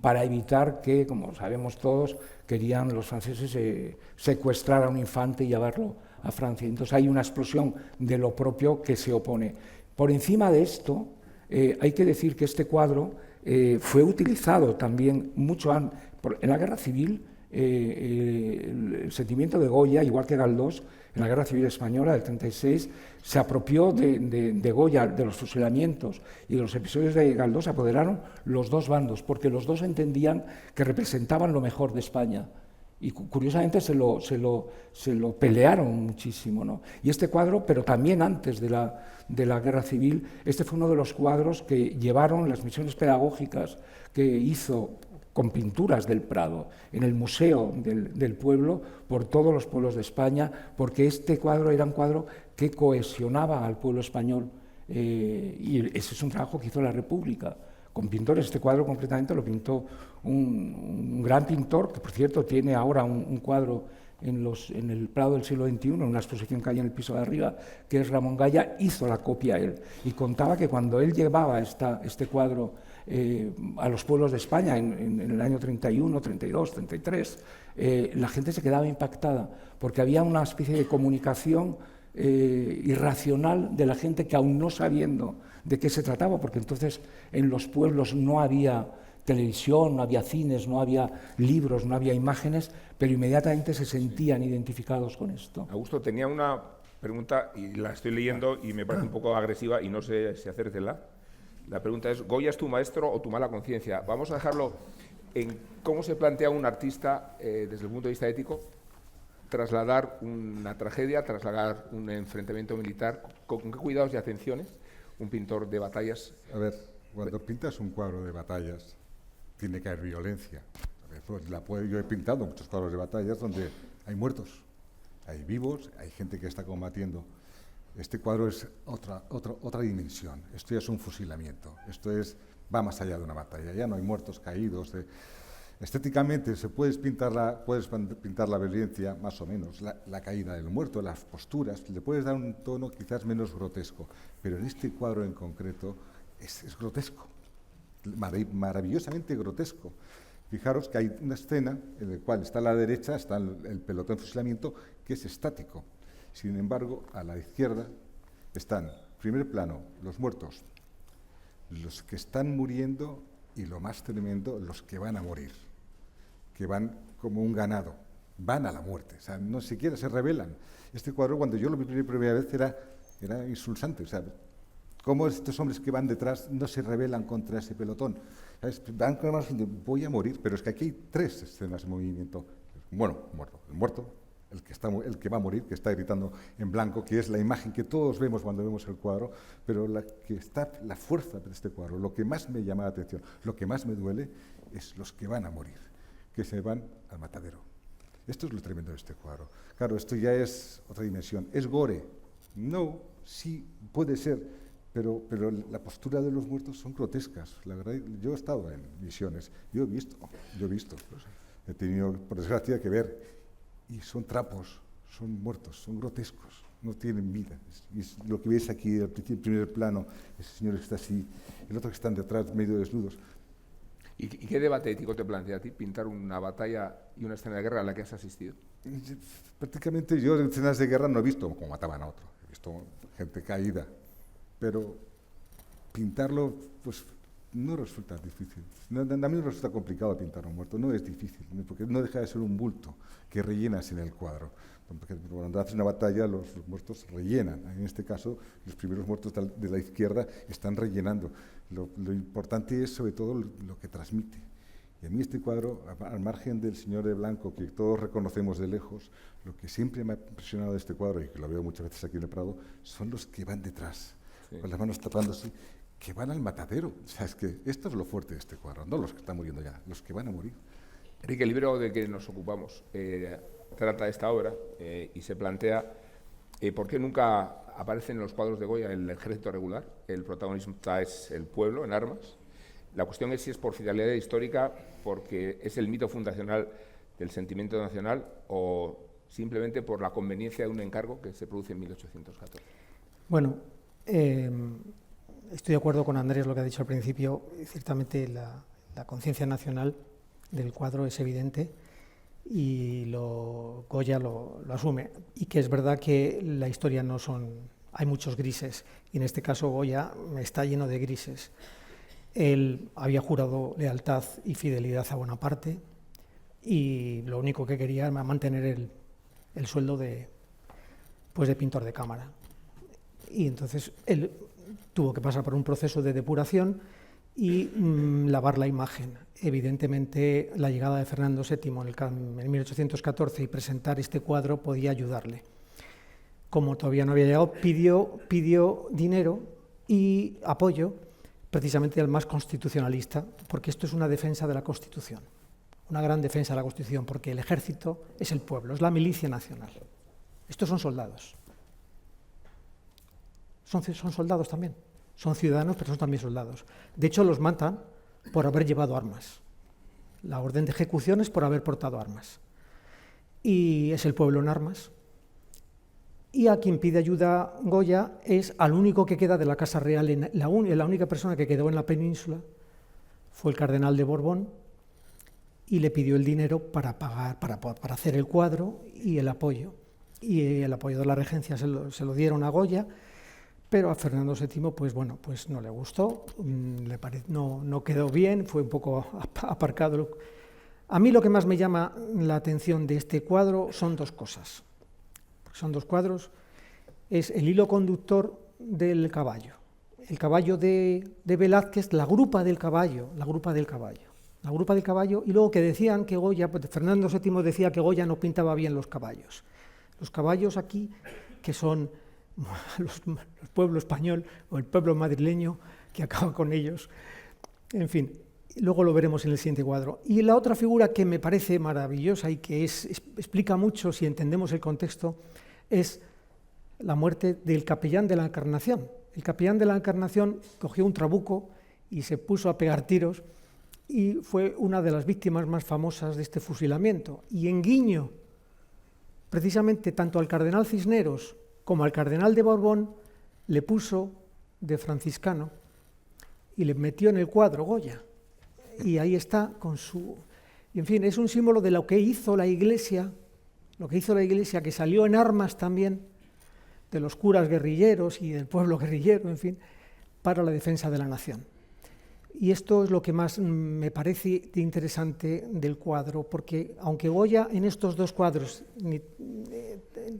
para evitar que, como sabemos todos, querían los franceses secuestrar a un infante y llevarlo a Francia. Entonces hay una explosión de lo propio que se opone. Por encima de esto, hay que decir que este cuadro fue utilizado también mucho antes, en la Guerra Civil. El sentimiento de Goya, igual que Galdós, en la Guerra Civil Española del 36, se apropió de Goya, de los fusilamientos y de los episodios de Galdós, se apoderaron los dos bandos, porque los dos entendían que representaban lo mejor de España. Y curiosamente se lo pelearon muchísimo, ¿no? Y este cuadro, pero también antes de la Guerra Civil, este fue uno de los cuadros que llevaron las misiones pedagógicas que hizo con pinturas del Prado, en el Museo del Pueblo, por todos los pueblos de España, porque este cuadro era un cuadro que cohesionaba al pueblo español, y ese es un trabajo que hizo la República, con pintores. Este cuadro concretamente lo pintó un gran pintor, que por cierto tiene ahora un cuadro en el Prado del siglo XXI, en una exposición que hay en el piso de arriba, que es Ramón Gaya, hizo la copia él, y contaba que cuando él llevaba este cuadro a los pueblos de España en el año 31, 32, 33, la gente se quedaba impactada, porque había una especie de comunicación irracional de la gente que, aún no sabiendo de qué se trataba, porque entonces en los pueblos no había televisión, no había cines, no había libros, no había imágenes, pero inmediatamente se sentían identificados con esto. Augusto, tenía una pregunta y la estoy leyendo y me parece un poco agresiva y no sé si hacértela. La pregunta es, ¿Goya es tu maestro o tu mala conciencia? Vamos a dejarlo en cómo se plantea un artista desde el punto de vista ético trasladar una tragedia, trasladar un enfrentamiento militar, con qué cuidados y atenciones un pintor de batallas. A ver, cuando pintas un cuadro de batallas, tiene que haber violencia. Yo he pintado muchos cuadros de batallas donde hay muertos, hay vivos, hay gente que está combatiendo. Este cuadro es otra dimensión. Esto ya es un fusilamiento. Esto va más allá de una batalla. Ya no hay muertos caídos. Estéticamente puedes pintar la violencia, más o menos, la caída del muerto, las posturas. Le puedes dar un tono quizás menos grotesco. Pero en este cuadro en concreto es grotesco. Maravillosamente grotesco. Fijaros que hay una escena en la cual está a la derecha, está el pelotón de fusilamiento, que es estático. Sin embargo, a la izquierda están, en primer plano, los muertos, los que están muriendo y, lo más tremendo, los que van a morir, que van como un ganado, van a la muerte, o sea, no siquiera se rebelan. Este cuadro, cuando yo lo vi por primera vez, era insultante, o sea, cómo estos hombres que van detrás no se rebelan contra ese pelotón. Van con la imagen de voy a morir, pero es que aquí hay tres escenas de movimiento. Bueno, el muerto, el que va a morir, que está gritando en blanco, que es la imagen que todos vemos cuando vemos el cuadro, pero la fuerza de este cuadro, lo que más me llama la atención, lo que más me duele, es los que van a morir, que se van al matadero. Esto es lo tremendo de este cuadro. Claro, esto ya es otra dimensión. ¿Es gore? No, sí, puede ser, pero la postura de los muertos son grotescas. La verdad, yo he estado en misiones, yo he visto, he tenido, por desgracia, que ver. Y son trapos, son muertos, son grotescos, no tienen vida. Y lo que veis aquí, en primer plano, ese señor que está así, el otro que están detrás, medio desnudos. ¿Y qué debate ético te plantea a ti pintar una batalla y una escena de guerra a la que has asistido? Prácticamente yo en escenas de guerra no he visto cómo mataban a otro, he visto gente caída, pero pintarlo, pues no resulta difícil. A mí me resulta complicado pintar a un muerto, no es difícil, porque no deja de ser un bulto que rellenas en el cuadro. Porque cuando haces una batalla, los muertos rellenan. En este caso, los primeros muertos de la izquierda están rellenando. Lo importante es, sobre todo, lo que transmite. Y a mí este cuadro, al margen del señor de blanco, que todos reconocemos de lejos, lo que siempre me ha impresionado de este cuadro, y que lo veo muchas veces aquí en el Prado, son los que van detrás, con las manos tapándose, que van al matadero. O sea, es que esto es lo fuerte de este cuadro, no los que están muriendo ya, los que van a morir. Enrique, el libro de que nos ocupamos trata esta obra y se plantea por qué nunca aparece en los cuadros de Goya el ejército regular, el protagonista es el pueblo en armas. La cuestión es si es por fidelidad histórica, porque es el mito fundacional del sentimiento nacional, o simplemente por la conveniencia de un encargo que se produce en 1814. Bueno, estoy de acuerdo con Andrés, lo que ha dicho al principio. Ciertamente la conciencia nacional del cuadro es evidente y Goya lo asume. Y que es verdad que la historia no son... Hay muchos grises, y en este caso Goya está lleno de grises. Él había jurado lealtad y fidelidad a Bonaparte, y lo único que quería era mantener el sueldo de pintor de cámara. Y entonces él tuvo que pasar por un proceso de depuración y lavar la imagen. Evidentemente, la llegada de Fernando VII en 1814 y presentar este cuadro podía ayudarle. Como todavía no había llegado, pidió dinero y apoyo precisamente al más constitucionalista, porque esto es una defensa de la Constitución, una gran defensa de la Constitución, porque el ejército es el pueblo, es la milicia nacional. Estos son soldados. Son soldados también. Son ciudadanos, pero son también soldados. De hecho, los matan por haber llevado armas. La orden de ejecución es por haber portado armas. Y es el pueblo en armas. Y a quien pide ayuda Goya es al único que queda de la Casa Real. La única persona que quedó en la península fue el cardenal de Borbón, y le pidió el dinero para pagar, para hacer el cuadro y el apoyo. Y el apoyo de la regencia se lo dieron a Goya, pero a Fernando VII pues no le gustó, no quedó bien, fue un poco aparcado. A mí lo que más me llama la atención de este cuadro son dos cosas. Son dos cuadros. Es el hilo conductor del caballo. El caballo de Velázquez, la grupa del caballo, y luego que decían que Goya, Fernando VII decía que Goya no pintaba bien los caballos. Los caballos aquí, que son el pueblo español o el pueblo madrileño que acaba con ellos, en fin, luego lo veremos en el siguiente cuadro. Y la otra figura que me parece maravillosa y que explica mucho si entendemos el contexto es la muerte del capellán de la Encarnación. El capellán de la Encarnación cogió un trabuco y se puso a pegar tiros, y fue una de las víctimas más famosas de este fusilamiento. Y en guiño, precisamente tanto al cardenal Cisneros como al cardenal de Borbón, le puso de franciscano y le metió en el cuadro Goya. Y ahí está con su... Y en fin, es un símbolo de lo que hizo la Iglesia, que salió en armas también, de los curas guerrilleros y del pueblo guerrillero, en fin, para la defensa de la nación. Y esto es lo que más me parece interesante del cuadro, porque aunque Goya en estos dos cuadros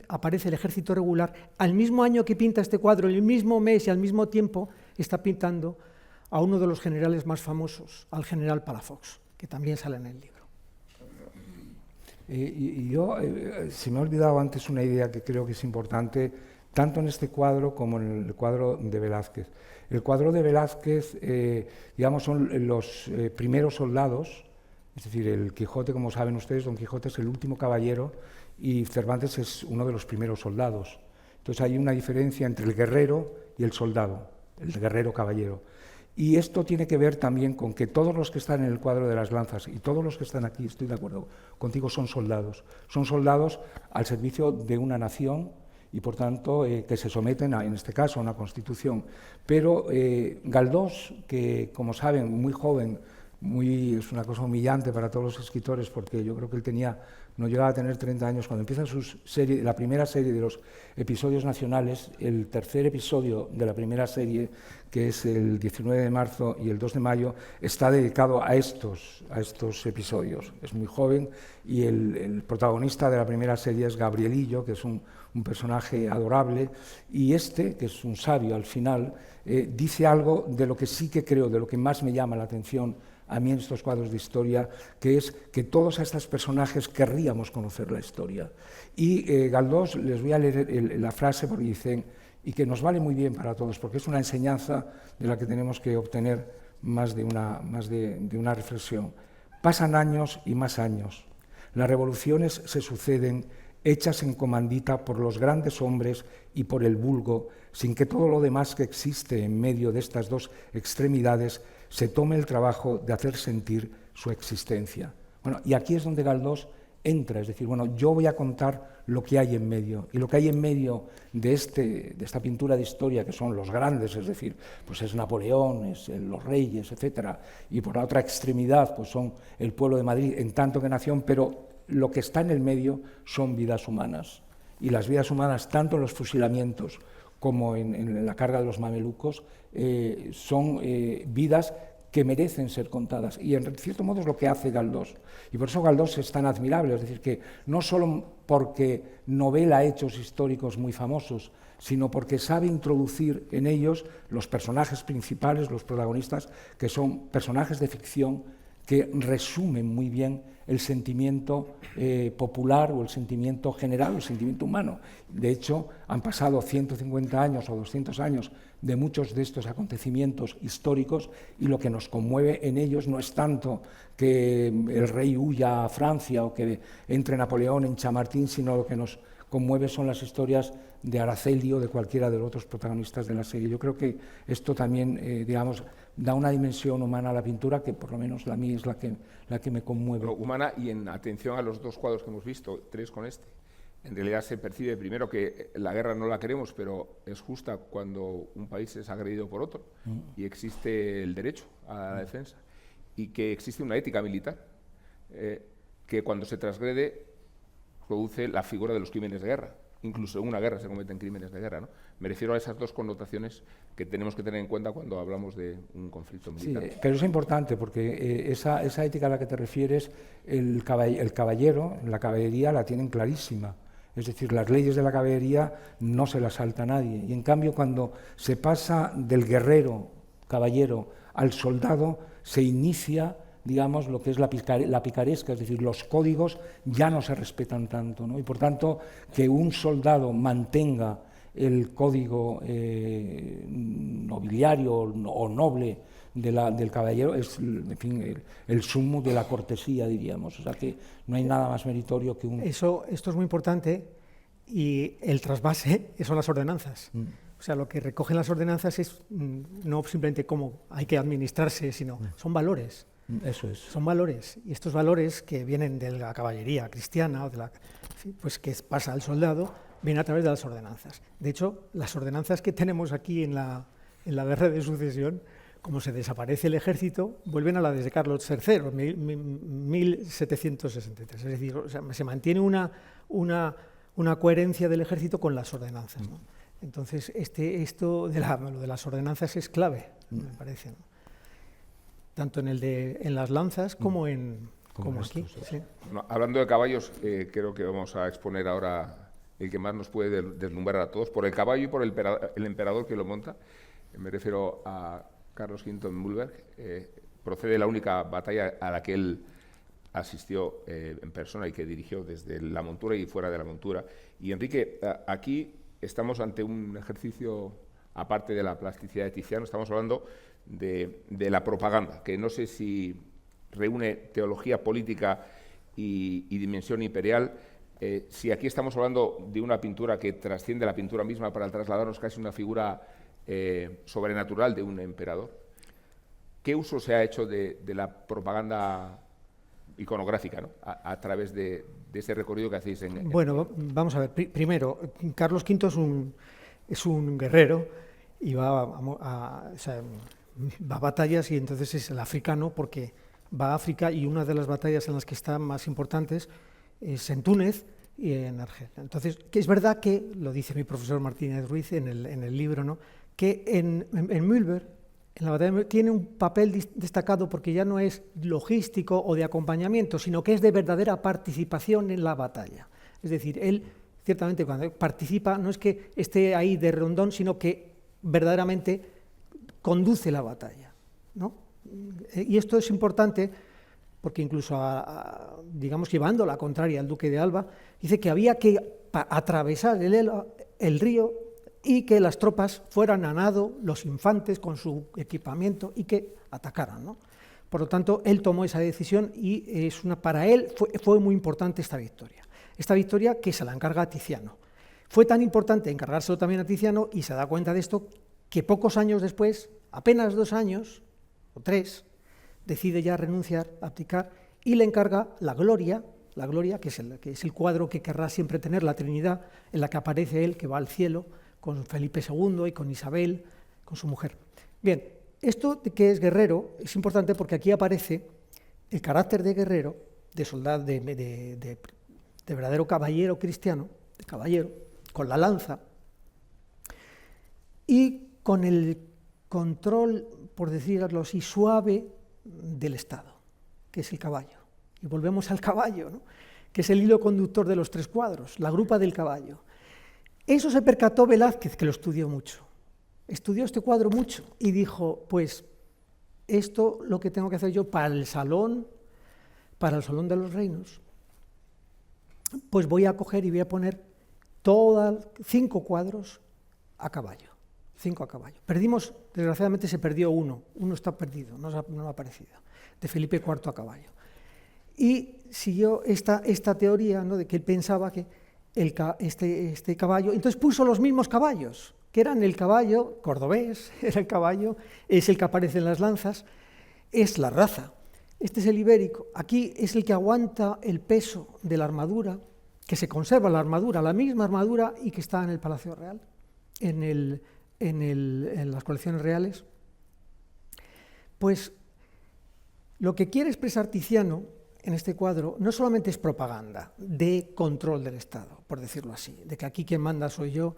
aparece el ejército regular, al mismo año que pinta este cuadro, el mismo mes y al mismo tiempo, está pintando a uno de los generales más famosos, al general Palafox, que también sale en el libro. Se me ha olvidado antes una idea que creo que es importante, tanto en este cuadro como en el cuadro de Velázquez. El cuadro de Velázquez, son los primeros soldados, es decir, el Quijote, como saben ustedes, Don Quijote es el último caballero y Cervantes es uno de los primeros soldados. Entonces hay una diferencia entre el guerrero y el soldado, el guerrero caballero. Y esto tiene que ver también con que todos los que están en el cuadro de las lanzas y todos los que están aquí, estoy de acuerdo contigo, son soldados al servicio de una nación, y por tanto que se someten, en este caso, a una constitución. Pero Galdós, que como saben, muy joven, es una cosa humillante para todos los escritores, porque yo creo que él no llegaba a tener 30 años, cuando empieza la primera serie de los episodios nacionales, el tercer episodio de la primera serie, que es el 19 de marzo y el 2 de mayo, está dedicado a estos episodios. Es muy joven y el protagonista de la primera serie es Gabrielillo, que es un personaje adorable, y que es un sabio al final, dice algo de lo que sí que creo, de lo que más me llama la atención a mí en estos cuadros de historia, que es que todos estos personajes querríamos conocer la historia. Y Galdós, les voy a leer la frase porque dicen, y que nos vale muy bien para todos, porque es una enseñanza de la que tenemos que obtener más de una reflexión. Pasan años y más años. Las revoluciones se suceden hechas en comandita por los grandes hombres y por el vulgo, sin que todo lo demás que existe en medio de estas dos extremidades se tome el trabajo de hacer sentir su existencia. Bueno, y aquí es donde Galdós entra, es decir, bueno, yo voy a contar lo que hay en medio, y lo que hay en medio de esta pintura de historia, que son los grandes, es decir, pues es Napoleón, es los reyes, etcétera, y por la otra extremidad, pues son el pueblo de Madrid en tanto que nación, pero lo que está en el medio son vidas humanas, y las vidas humanas, tanto en los fusilamientos como en la carga de los mamelucos, son vidas que merecen ser contadas, y en cierto modo es lo que hace Galdós, y por eso Galdós es tan admirable, es decir, que no solo porque novela hechos históricos muy famosos, sino porque sabe introducir en ellos los personajes principales, los protagonistas, que son personajes de ficción que resumen muy bien el sentimiento popular o el sentimiento general, el sentimiento humano. De hecho, han pasado 150 años o 200 años de muchos de estos acontecimientos históricos, y lo que nos conmueve en ellos no es tanto que el rey huya a Francia o que entre Napoleón en Chamartín, sino lo que nos conmueve son las historias de Araceli o de cualquiera de los otros protagonistas de la serie. Yo creo que esto también, digamos, da una dimensión humana a la pintura que por lo menos a mí es la que me conmueve. Pero humana, y en atención a los dos cuadros que hemos visto, tres con este, en realidad se percibe primero que la guerra no la queremos, pero es justa cuando un país es agredido por otro y existe el derecho a la defensa, y que existe una ética militar que cuando se transgrede produce la figura de los crímenes de guerra. Incluso en una guerra se cometen crímenes de guerra, ¿no? Me refiero a esas dos connotaciones que tenemos que tener en cuenta cuando hablamos de un conflicto militar. Sí, pero es importante porque esa ética a la que te refieres, el caballero, la caballería la tienen clarísima. Es decir, las leyes de la caballería no se las salta nadie. Y en cambio, cuando se pasa del guerrero, caballero, al soldado, se inicia, digamos, lo que es la picaresca, es decir, los códigos ya no se respetan tanto, ¿no? Y por tanto, que un soldado mantenga el código nobiliario o noble del caballero es, en fin, el sumo de la cortesía, diríamos. O sea que no hay nada más meritorio que un... Esto es muy importante, y el trasvase son las ordenanzas. O sea, lo que recogen las ordenanzas es no simplemente cómo hay que administrarse, sino son valores. Eso es. Son valores, y estos valores que vienen de la caballería cristiana, o pues que pasa al soldado, vienen a través de las ordenanzas. De hecho, las ordenanzas que tenemos aquí en la Guerra de Sucesión, como se desaparece el ejército, vuelven a la de Carlos III, 1763. Es decir, o sea, se mantiene una coherencia del ejército con las ordenanzas, ¿no? Entonces, esto de las ordenanzas es clave, me parece, ¿no? Tanto en las lanzas como aquí. Sí. Bueno, hablando de caballos, creo que vamos a exponer ahora el que más nos puede deslumbrar a todos, por el caballo y por el emperador que lo monta. Me refiero a Carlos V en Mühlberg. Procede la única batalla a la que él asistió en persona y que dirigió desde la montura y fuera de la montura. Y Enrique, aquí estamos ante un ejercicio, aparte de la plasticidad de Tiziano, estamos hablando de la propaganda, que no sé si reúne teología política y dimensión imperial, si aquí estamos hablando de una pintura que trasciende la pintura misma para trasladarnos casi una figura sobrenatural de un emperador. ¿Qué uso se ha hecho de la propaganda iconográfica, ¿no? a través de ese recorrido que hacéis en... Bueno, vamos a ver. Primero, Carlos V es un guerrero y va a batallas, y entonces es el africano porque va a África, y una de las batallas en las que están más importantes es en Túnez y en Argelia. Entonces, que es verdad que, lo dice mi profesor Martínez Ruiz en el libro, ¿no?, que en Mühlberg, en la batalla de Mühlberg, tiene un papel destacado porque ya no es logístico o de acompañamiento, sino que es de verdadera participación en la batalla. Es decir, él, ciertamente, cuando participa, no es que esté ahí de rondón, sino que verdaderamente conduce la batalla, ¿no? Y esto es importante porque incluso, digamos, llevando la contraria al duque de Alba, dice que había que atravesar el río y que las tropas fueran a nado, los infantes con su equipamiento, y que atacaran, ¿no? Por lo tanto, él tomó esa decisión y para él fue muy importante esta victoria. Esta victoria que se la encarga a Tiziano. Fue tan importante encargárselo también a Tiziano, y se da cuenta de esto, que pocos años después, apenas 2 años o 3, decide ya renunciar, abdicar, y le encarga la Gloria, que es el cuadro que querrá siempre tener la Trinidad, en la que aparece él, que va al cielo, con Felipe II y con Isabel, con su mujer. Bien, esto de que es guerrero es importante porque aquí aparece el carácter de guerrero, de soldado, de verdadero caballero cristiano, de caballero, con la lanza, y con el control, por decirlo así, suave del Estado, que es el caballo. Y volvemos al caballo, ¿no? Que es el hilo conductor de los 3 cuadros, la grupa del caballo. Eso se percató Velázquez, que lo estudió mucho. Estudió este cuadro mucho y dijo, pues, esto lo que tengo que hacer yo para el Salón de los Reinos, pues voy a coger y voy a poner 5 cuadros a caballo. 5 a caballo. Perdimos, desgraciadamente se perdió uno está perdido, no ha aparecido, de Felipe IV a caballo. Y siguió esta teoría, ¿no?, de que él pensaba que este caballo, entonces puso los mismos caballos, que eran el caballo cordobés, era el caballo, es el que aparece en las lanzas, es la raza. Este es el ibérico, aquí es el que aguanta el peso de la armadura, que se conserva la armadura, la misma armadura, y que está en el Palacio Real, en las colecciones reales. Pues lo que quiere expresar Tiziano en este cuadro no solamente es propaganda de control del Estado, por decirlo así, de que aquí quien manda soy yo,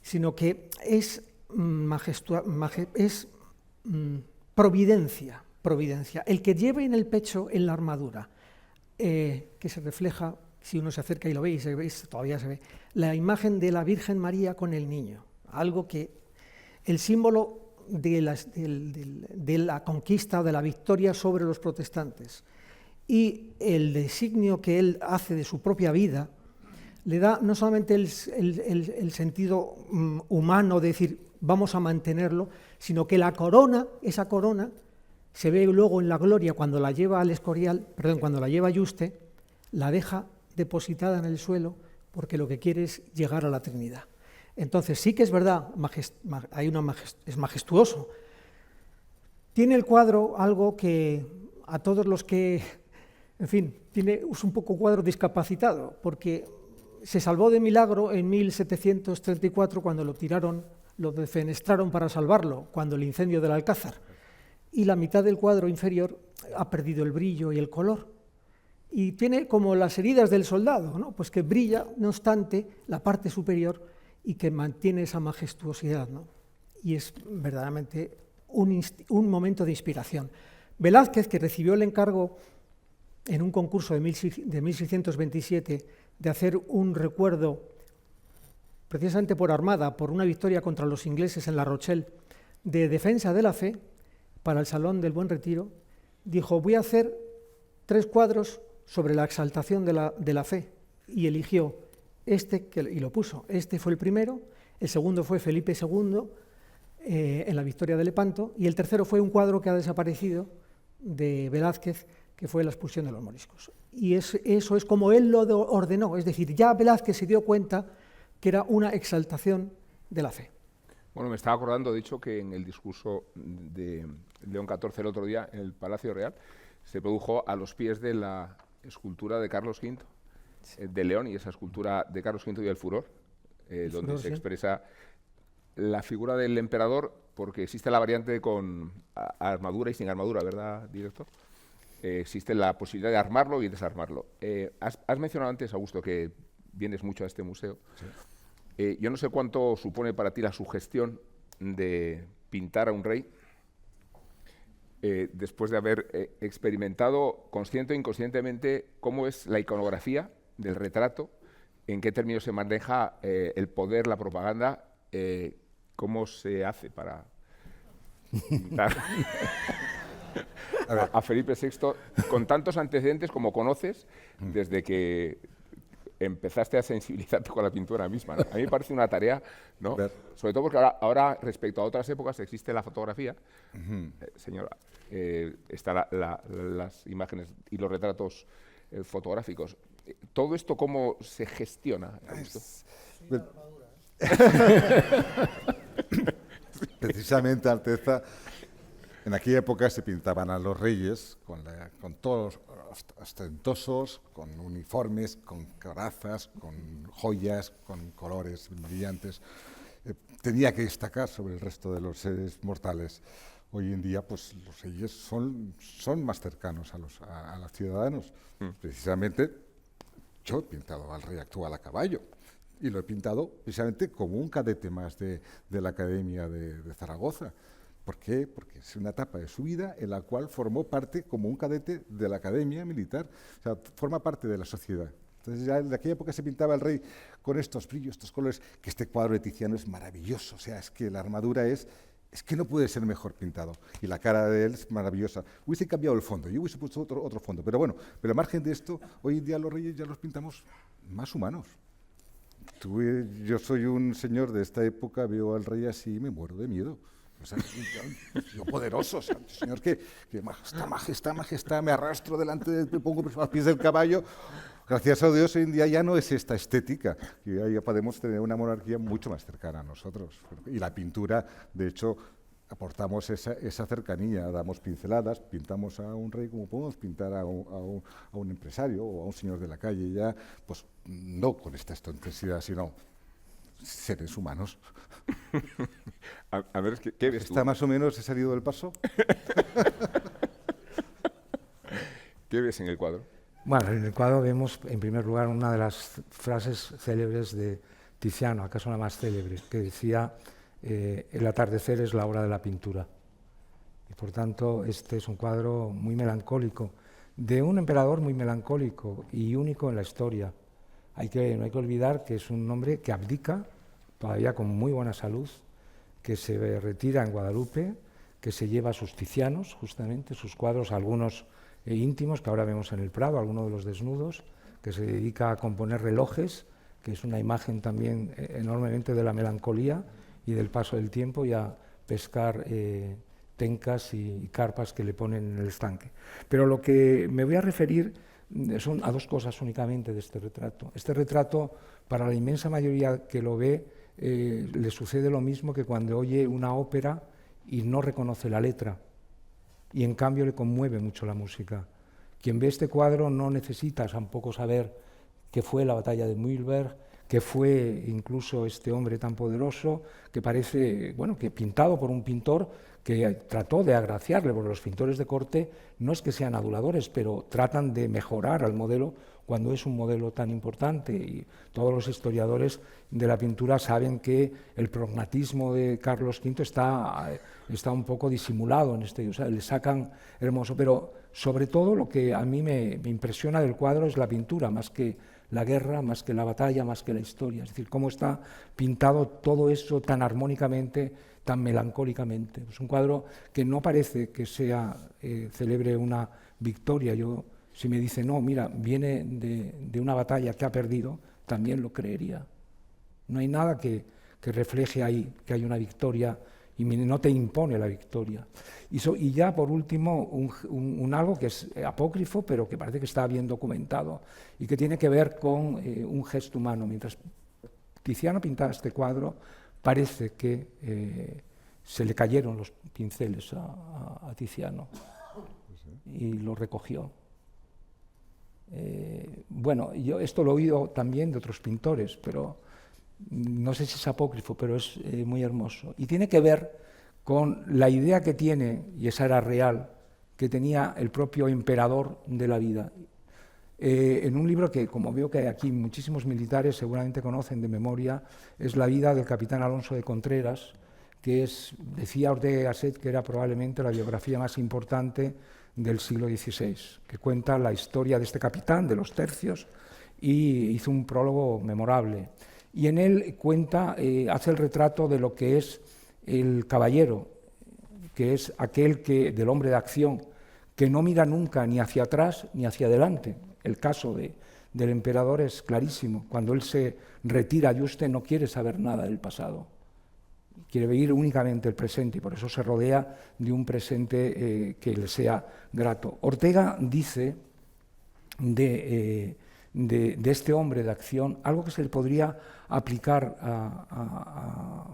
sino que es providencia, el que lleve en el pecho, en la armadura, que se refleja, si uno se acerca y lo ve, todavía se ve, la imagen de la Virgen María con el niño, algo que el símbolo de la conquista, de la victoria sobre los protestantes, y el designio que él hace de su propia vida, le da no solamente el sentido humano de decir vamos a mantenerlo, sino que la corona, esa corona, se ve luego en la Gloria cuando la lleva al Escorial, cuando la lleva a Yuste, la deja depositada en el suelo porque lo que quiere es llegar a la Trinidad. Entonces sí que es verdad, es majestuoso. Tiene el cuadro algo que a todos los que, en fin, es un poco cuadro discapacitado, porque se salvó de milagro en 1734 cuando lo defenestraron para salvarlo, cuando el incendio del Alcázar, y la mitad del cuadro inferior ha perdido el brillo y el color, y tiene como las heridas del soldado, ¿no? Pues que brilla, no obstante, la parte superior y que mantiene esa majestuosidad, ¿no? Y es verdaderamente un momento de inspiración. Velázquez, que recibió el encargo en un concurso de 1627 de hacer un recuerdo, precisamente por Armada, por una victoria contra los ingleses en La Rochelle, de defensa de la fe, para el Salón del Buen Retiro, dijo, voy a hacer 3 cuadros sobre la exaltación de la fe, y eligió y lo puso. Este fue el primero, el segundo fue Felipe II, en la victoria de Lepanto, y el tercero fue un cuadro que ha desaparecido de Velázquez, que fue la expulsión de los moriscos. Y eso es como él lo ordenó, es decir, ya Velázquez se dio cuenta que era una exaltación de la fe. Bueno, me estaba acordando, de hecho, que en el discurso de León XIV el otro día en el Palacio Real se produjo a los pies de la escultura de Carlos V, de León, y esa escultura de Carlos V y el Furor, donde se expresa la figura del emperador, porque existe la variante con armadura y sin armadura, ¿verdad, director? Existe la posibilidad de armarlo y desarmarlo. Has mencionado antes, Augusto, que vienes mucho a este museo. Sí. Yo no sé cuánto supone para ti la sugestión de pintar a un rey después de haber experimentado consciente o inconscientemente cómo es la iconografía del retrato, en qué términos se maneja el poder, la propaganda, cómo se hace para pintar a Felipe VI con tantos antecedentes como conoces desde que empezaste a sensibilizarte con la pintura misma, ¿no? A mí me parece una tarea, ¿no? Ver. Sobre todo porque ahora, respecto a otras épocas, existe la fotografía. Señora, están las imágenes y los retratos fotográficos. ¿Todo esto cómo se gestiona? Precisamente, Alteza, en aquella época se pintaban a los reyes con todos ostentosos, con uniformes, con corazas, con joyas, con colores brillantes. Tenía que destacar sobre el resto de los seres mortales. Hoy en día, pues los reyes son más cercanos a los ciudadanos. Precisamente, yo he pintado al rey actual a caballo. Y lo he pintado precisamente como un cadete más de la Academia de Zaragoza. ¿Por qué? Porque es una etapa de su vida en la cual formó parte como un cadete de la Academia Militar. O sea, forma parte de la sociedad. Entonces, ya de aquella época se pintaba el rey con estos brillos, estos colores, que este cuadro de Tiziano es maravilloso. O sea, es que la armadura es que no puede ser mejor pintado. Y la cara de él es maravillosa. Hubiese cambiado el fondo, yo hubiese puesto otro fondo. Pero bueno, pero al margen de esto, hoy en día los reyes ya los pintamos más humanos. Yo soy un señor de esta época, veo al rey así y me muero de miedo. O sea, yo poderoso, o sea, señor que majestad, me arrastro delante, me pongo a los pies del caballo. Gracias a Dios, hoy en día ya no es esta estética, que ya podemos tener una monarquía mucho más cercana a nosotros. Y la pintura, de hecho, aportamos esa cercanía, damos pinceladas, pintamos a un rey como podemos pintar a un empresario o a un señor de la calle, ya, pues no con esta intensidad, sino seres humanos. A ver, ¿qué ves tú? ¿Está más o menos he salido del paso? ¿Qué ves en el cuadro? Bueno, en el cuadro vemos, en primer lugar, una de las frases célebres de Tiziano, acaso la más célebre, que decía: el atardecer es la hora de la pintura. Y por tanto, este es un cuadro muy melancólico, de un emperador muy melancólico y único en la historia. No hay que olvidar que es un hombre que abdica, todavía con muy buena salud, que se retira en Guadalupe, que se lleva a sus Tizianos, justamente, sus cuadros, algunos íntimos, que ahora vemos en el Prado, algunos de los desnudos, que se dedica a componer relojes, que es una imagen también enormemente de la melancolía y del paso del tiempo, y a pescar tencas y carpas que le ponen en el estanque. Pero lo que me voy a referir son a dos cosas únicamente de este retrato. Este retrato, para la inmensa mayoría que lo ve, le sucede lo mismo que cuando oye una ópera y no reconoce la letra, y en cambio le conmueve mucho la música. Quien ve este cuadro no necesita tampoco saber qué fue la batalla de Mühlberg, qué fue incluso este hombre tan poderoso, que parece, bueno, que pintado por un pintor que trató de agraciarle, porque los pintores de corte no es que sean aduladores, pero tratan de mejorar al modelo cuando es un modelo tan importante, y todos los historiadores de la pintura saben que el prognatismo de Carlos V está un poco disimulado en este, o sea, le sacan hermoso, pero sobre todo lo que a mí me impresiona del cuadro es la pintura, más que la guerra, más que la batalla, más que la historia, es decir, cómo está pintado todo eso tan armónicamente, tan melancólicamente. Es un cuadro que no parece que celebre una victoria. Si me dice, no, mira, viene de una batalla que ha perdido, también lo creería. No hay nada que refleje ahí que hay una victoria y no te impone la victoria. Y ya por último, un algo que es apócrifo, pero que parece que está bien documentado y que tiene que ver con un gesto humano. Mientras Tiziano pintaba este cuadro, parece que se le cayeron los pinceles a Tiziano y lo recogió. Bueno, yo esto lo he oído también de otros pintores, pero no sé si es apócrifo, pero es muy hermoso. Y tiene que ver con la idea que tiene, y esa era real, que tenía el propio emperador de la vida. En un libro que, como veo que hay aquí muchísimos militares seguramente conocen de memoria, es La vida del capitán Alonso de Contreras, que decía Ortega y Gasset que era probablemente la biografía más importante del siglo XVI, que cuenta la historia de este capitán, de los tercios, y hizo un prólogo memorable. Y en él cuenta, hace el retrato de lo que es el caballero, que es aquel del hombre de acción, que no mira nunca ni hacia atrás ni hacia adelante. El caso de del emperador es clarísimo. Cuando él se retira de usted no quiere saber nada del pasado. Quiere vivir únicamente el presente y por eso se rodea de un presente que le sea grato. Ortega dice de este hombre de acción algo que se le podría aplicar a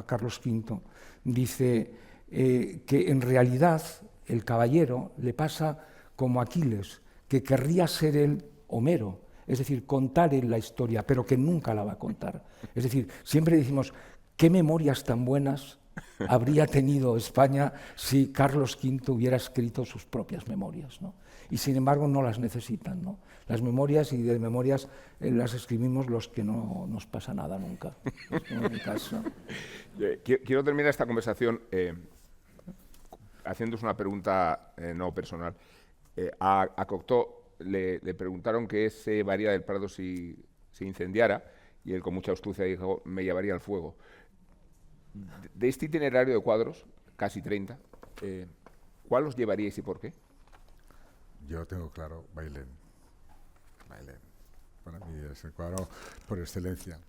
Carlos V. Dice que en realidad el caballero le pasa como Aquiles, que querría ser él Homero, es decir, contar él la historia, pero que nunca la va a contar. Es decir, siempre decimos, ¿qué memorias tan buenas habría tenido España si Carlos V hubiera escrito sus propias memorias, ¿no? Y sin embargo no las necesitan, ¿no? Las memorias, y de memorias las escribimos los que no nos pasa nada nunca, en mi caso. Quiero terminar esta conversación haciéndoos una pregunta no personal. A Cocteau le preguntaron qué se llevaría del Prado si se incendiara, y él con mucha astucia dijo, me llevaría al fuego. De este itinerario de cuadros, casi 30, ¿cuál os llevaríais y por qué? Yo tengo claro, Bailén. Bailén. Para mí es el cuadro por excelencia,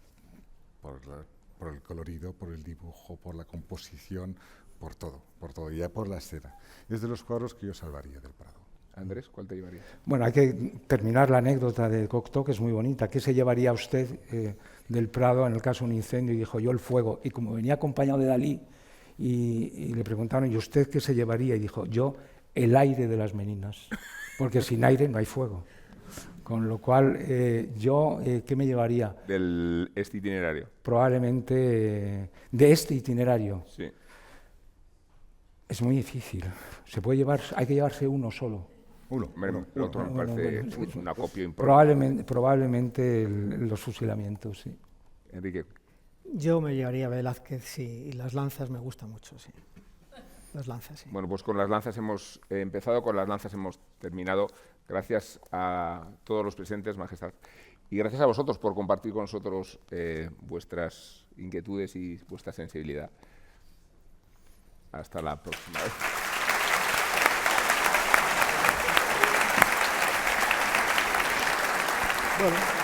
por el colorido, por el dibujo, por la composición, por todo, y ya por la escena. Es de los cuadros que yo salvaría del Prado. Andrés, ¿cuál te llevarías? Bueno, hay que terminar la anécdota de Cocteau, que es muy bonita. ¿Qué se llevaría usted del Prado en el caso de un incendio? Y dijo, yo el fuego. Y como venía acompañado de Dalí, y le preguntaron, ¿y usted qué se llevaría? Y dijo, yo el aire de las meninas, porque sin aire no hay fuego. Con lo cual, yo, ¿qué me llevaría? ¿De este itinerario? Probablemente de este itinerario. Sí. Es muy difícil. Se puede llevar, hay que llevarse uno solo. El otro me parece un acopio importante. Probablemente los fusilamientos, sí. Enrique. Yo me llevaría a Velázquez, sí, y las lanzas me gustan mucho, sí. Las lanzas, sí. Bueno, pues con las lanzas hemos empezado, con las lanzas hemos terminado. Gracias a todos los presentes, Majestad. Y gracias a vosotros por compartir con nosotros vuestras inquietudes y vuestra sensibilidad. Hasta la próxima vez. Bueno.